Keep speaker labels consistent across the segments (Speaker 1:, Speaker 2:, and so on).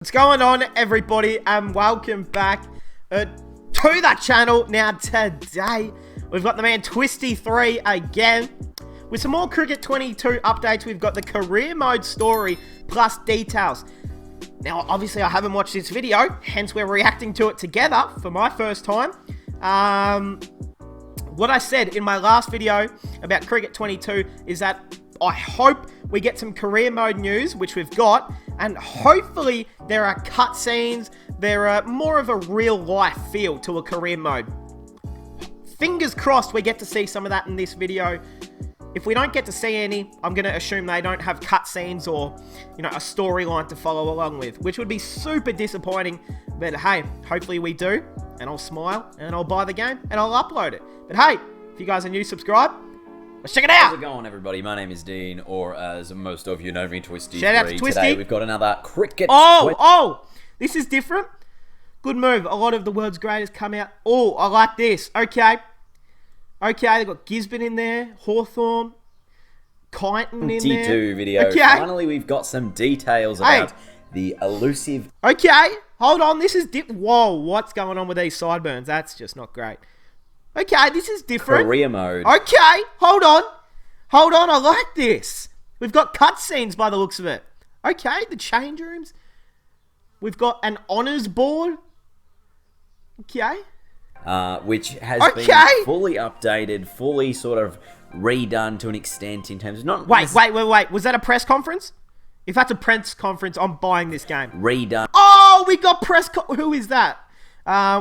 Speaker 1: What's going on, everybody, and welcome back to the channel. Now today we've got the man Twisty3 again with some more Cricket 22 updates. We've got the career mode story plus details. Now obviously I haven't watched this video, hence we're reacting to it together for my first time. What I said in my last video about Cricket 22 is that I hope we get some career mode news, which we've got, and hopefully there are cutscenes, there are more of a real life feel to a career mode. Fingers crossed we get to see some of that in this video. If we don't get to see any, I'm going to assume they don't have cutscenes or, you know, a storyline to follow along with, which would be super disappointing. But hey, hopefully we do, and I'll smile, and I'll buy the game, and I'll upload it. But hey, if you guys are new, subscribe. Let's check it out!
Speaker 2: How's it going, everybody? My name is Dean, or as most of you know me, Twisty3.
Speaker 1: Shout out to Twisty.
Speaker 2: Today we've got another Cricket...
Speaker 1: Oh! This is different. Good move. A lot of the world's greatest come out. Oh, I like this. Okay, they've got Gisborne in there, Hawthorn, Kyneton in there.
Speaker 2: T2 video.
Speaker 1: Okay.
Speaker 2: Finally, we've got some details about the elusive...
Speaker 1: Okay, hold on. This is... Whoa, what's going on with these sideburns? That's just not great. Okay, this is different.
Speaker 2: Career mode.
Speaker 1: Okay, hold on, I like this. We've got cutscenes by the looks of it. Okay, the change rooms. We've got an honours board. Okay.
Speaker 2: Which has been fully updated, fully sort of redone to an extent in terms of not...
Speaker 1: Wait. Was that a press conference? If that's a press conference, I'm buying this game.
Speaker 2: Redone.
Speaker 1: Oh, we got who is that?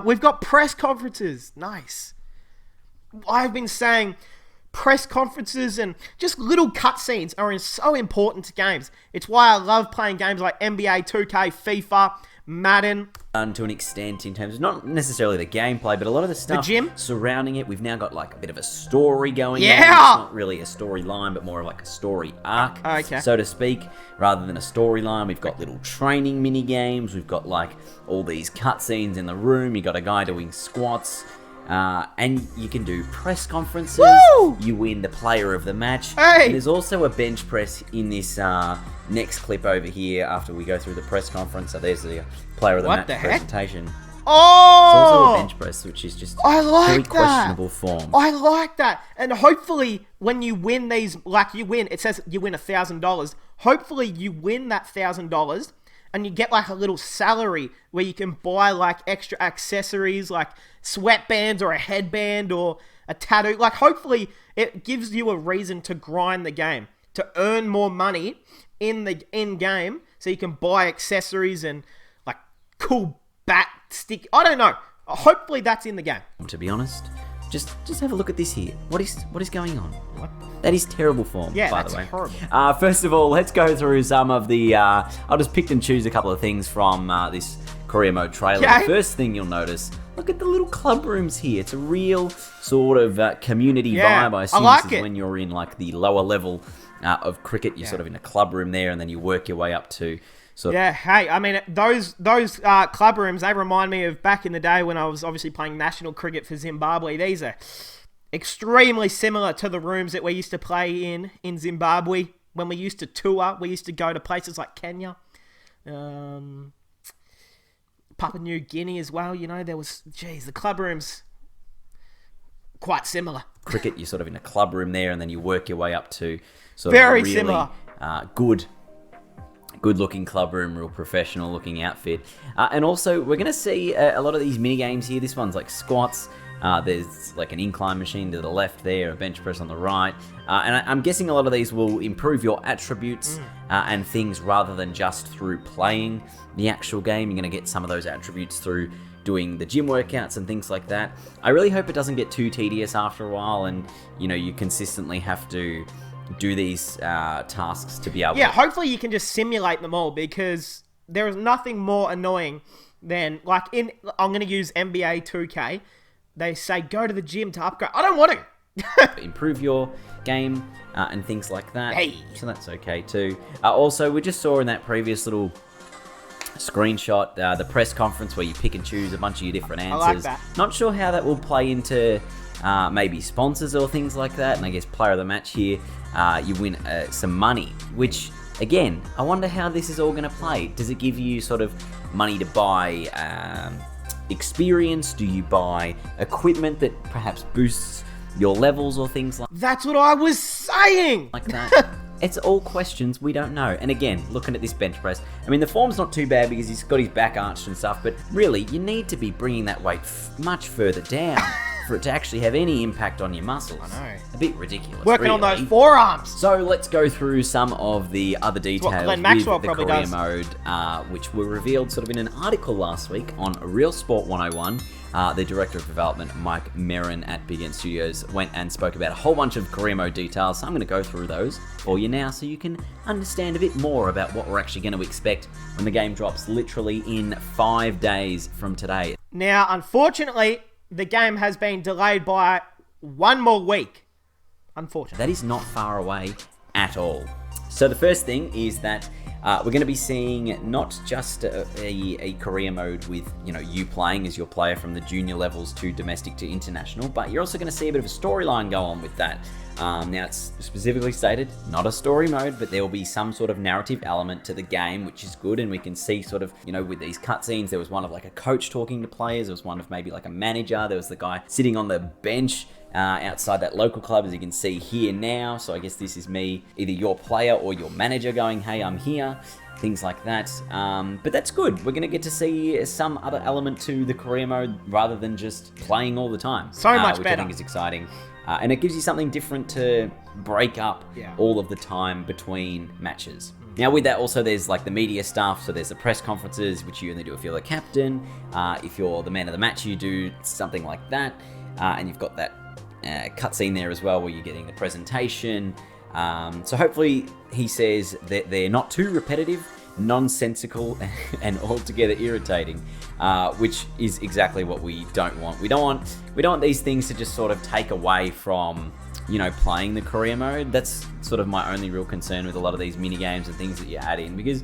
Speaker 1: We've got press conferences. Nice. I've been saying press conferences and just little cutscenes are so important to games. It's why I love playing games like NBA 2K, FIFA, Madden.
Speaker 2: To an extent in terms of not necessarily the gameplay, but a lot of the stuff surrounding it. We've now got like a bit of a story going on. It's not really a storyline, but more of like a story arc, so to speak, rather than a storyline. We've got little training mini games. We've got like all these cutscenes in the room. You got a guy doing squats. And you can do press conferences.
Speaker 1: Woo!
Speaker 2: You win the player of the match.
Speaker 1: Hey!
Speaker 2: And there's also a bench press in this next clip over here after we go through the press conference. So there's the player of the match presentation.
Speaker 1: Oh!
Speaker 2: It's also a bench press, which is just very questionable form.
Speaker 1: I like that. And hopefully when you win these, like it says you win $1,000. Hopefully you win that $1,000. And you get like a little salary where you can buy like extra accessories like sweatbands or a headband or a tattoo. Like hopefully it gives you a reason to grind the game, to earn more money in the in-game so you can buy accessories and like cool bat stick. I don't know. Hopefully that's in the game.
Speaker 2: To be honest, just have a look at this here. What is going on? What? That is terrible form, by the way.
Speaker 1: Horrible.
Speaker 2: First of all, let's go through some of the... I'll just pick and choose a couple of things from this career mode trailer. The first thing you'll notice, look at the little club rooms here. It's a real sort of community vibe. I assume this is when you're in like the lower level of cricket. You're sort of in a club room there, and then you work your way up to...
Speaker 1: Hey, I mean, those club rooms, they remind me of back in the day when I was obviously playing national cricket for Zimbabwe. These are extremely similar to the rooms that we used to play in Zimbabwe. When we used to tour, we used to go to places like Kenya, Papua New Guinea as well. You know, there was, the club rooms, quite similar.
Speaker 2: Cricket, you're sort of in a club room there, and then you work your way up to sort
Speaker 1: of
Speaker 2: a really
Speaker 1: similar.
Speaker 2: Good-looking club room, real professional-looking outfit. And also, we're going to see a lot of these mini-games here. This one's like squats. There's like an incline machine to the left there, a bench press on the right. And I'm guessing a lot of these will improve your attributes and things rather than just through playing the actual game. You're going to get some of those attributes through doing the gym workouts and things like that. I really hope it doesn't get too tedious after a while and, you know, you consistently have to do these tasks to be able to...
Speaker 1: hopefully you can just simulate them all, because there is nothing more annoying than, like, I'm going to use NBA 2K. They say, go to the gym to upgrade. I don't want to.
Speaker 2: Improve your game and things like that.
Speaker 1: Hey.
Speaker 2: So that's okay too. Also, we just saw in that previous little screenshot the press conference where you pick and choose a bunch of your different answers.
Speaker 1: I like that.
Speaker 2: Not sure how that will play into maybe sponsors or things like that. And I guess player of the match here, you win some money, which again, I wonder how this is all going to play. Does it give you sort of money to buy experience? Do you buy equipment that perhaps boosts your levels or things
Speaker 1: That's what I was saying!
Speaker 2: like that? It's all questions we don't know. And again, looking at this bench press, I mean, the form's not too bad because he's got his back arched and stuff, but really, you need to be bringing that weight much further down for it to actually have any impact on your muscles.
Speaker 1: I know.
Speaker 2: A bit ridiculous.
Speaker 1: Working on
Speaker 2: really.
Speaker 1: those forearms.
Speaker 2: So let's go through some of the other details
Speaker 1: Glenn Maxwell
Speaker 2: with the
Speaker 1: probably
Speaker 2: career
Speaker 1: does.
Speaker 2: mode, which were revealed sort of in an article last week on Real Sport 101. The Director of Development, Mike Merrin at Big End Studios, went and spoke about a whole bunch of career mode details. So I'm going to go through those for you now so you can understand a bit more about what we're actually going to expect when the game drops literally in 5 days from today.
Speaker 1: Now, unfortunately, the game has been delayed by 1 more week. Unfortunately.
Speaker 2: That is not far away at all. So the first thing is that we're going to be seeing not just a career mode with, you playing as your player from the junior levels to domestic to international, but you're also going to see a bit of a storyline go on with that. Now, it's specifically stated, not a story mode, but there will be some sort of narrative element to the game, which is good, and we can see sort of, with these cutscenes, there was one of like a coach talking to players, there was one of maybe like a manager, there was the guy sitting on the bench outside that local club, as you can see here now. So I guess this is me, either your player or your manager going, hey, I'm here, things like that. But that's good. We're going to get to see some other element to the career mode rather than just playing all the time.
Speaker 1: So much
Speaker 2: which
Speaker 1: better.
Speaker 2: I think is exciting. And it gives you something different to break up all of the time between matches. Now with that also there's like the media stuff, so there's the press conferences, which you only do if you're the captain. If you're the man of the match, you do something like that. And you've got that cutscene there as well where you're getting the presentation. So hopefully he says that they're not too repetitive, nonsensical, and altogether irritating, which is exactly what we don't want. We don't want these things to just sort of take away from, playing the career mode. That's sort of my only real concern with a lot of these mini games and things that you add in, because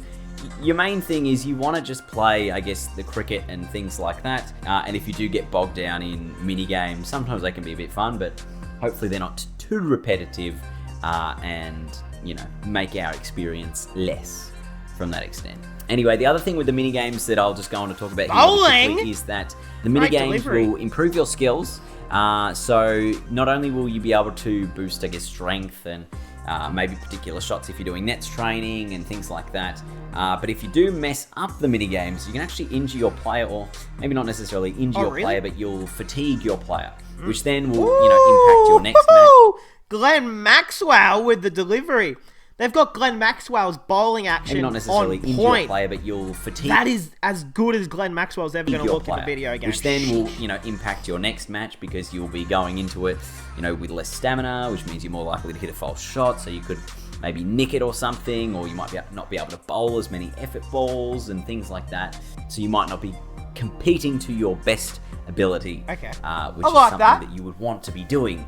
Speaker 2: your main thing is you want to just play, I guess, the cricket and things like that. And if you do get bogged down in mini games, sometimes they can be a bit fun, but hopefully they're not too repetitive and, make our experience less from that extent. Anyway, the other thing with the mini games that I'll just go on to talk about here quickly is that the mini games will improve your skills. So not only will you be able to boost, I guess, strength and maybe particular shots if you're doing nets training and things like that. But if you do mess up the mini games, you can actually injure your player, or maybe not necessarily injure your player, but you'll fatigue your player, which then will, impact your next match.
Speaker 1: Glenn Maxwell with the delivery. They've got Glenn Maxwell's bowling action
Speaker 2: maybe not necessarily
Speaker 1: on
Speaker 2: injure
Speaker 1: point.
Speaker 2: your player, but you'll fatigue.
Speaker 1: That is as good as Glenn Maxwell's ever going to look in a video game.
Speaker 2: Which then will, impact your next match, because you'll be going into it, with less stamina, which means you're more likely to hit a false shot. So you could maybe nick it or something, or you might not be able to bowl as many effort balls and things like that. So you might not be competing to your best ability, which is something that you would want to be doing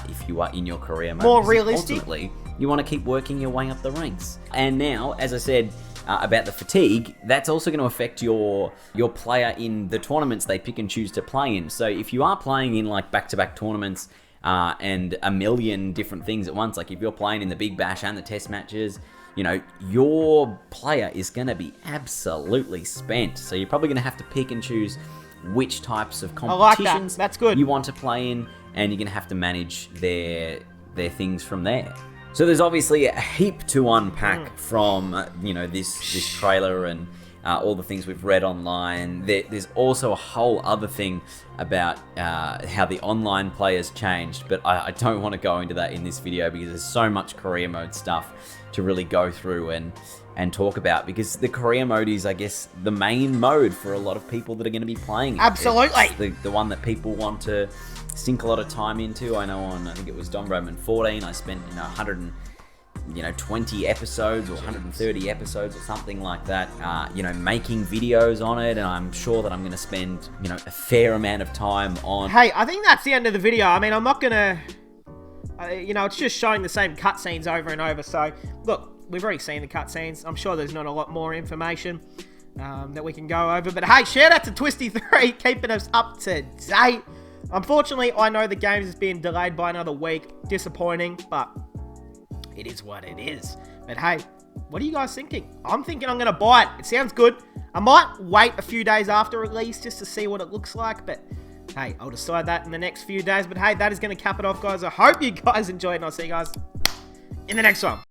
Speaker 2: if you are in your career mode.
Speaker 1: More realistic.
Speaker 2: Ultimately, you want to keep working your way up the ranks. And now, as I said about the fatigue, that's also going to affect your player in the tournaments they pick and choose to play in. So if you are playing in like back-to-back tournaments and a million different things at once, like if you're playing in the Big Bash and the test matches, your player is going to be absolutely spent. So you're probably going to have to pick and choose which types of competitions
Speaker 1: That's good.
Speaker 2: you want to play in, and you're going to have to manage their things from there. So there's obviously a heap to unpack from, this trailer and all the things we've read online. There's also a whole other thing about how the online players changed, but I don't want to go into that in this video because there's so much career mode stuff to really go through and talk about, because the career mode is, I guess, the main mode for a lot of people that are going to be playing it.
Speaker 1: Absolutely.
Speaker 2: It's the one that people want to sink a lot of time into. I know I think it was Don Broman 14, I spent 120 episodes or 130 episodes or something like that, making videos on it, and I'm sure that I'm going to spend a fair amount of time on.
Speaker 1: Hey, I think that's the end of the video. I mean, I'm not going to, it's just showing the same cutscenes over and over. So look, we've already seen the cutscenes. I'm sure there's not a lot more information that we can go over. But hey, shout out to Twisty3 keeping us up to date. Unfortunately, I know the game has been delayed by another week. Disappointing, but it is what it is. But hey, What are you guys thinking? I'm thinking I'm going to buy it. It sounds good. I might wait a few days after release just to see what it looks like, but hey, I'll decide that in the next few days. But hey, that is going to cap it off, guys. I hope you guys enjoyed, and I'll see you guys in the next one.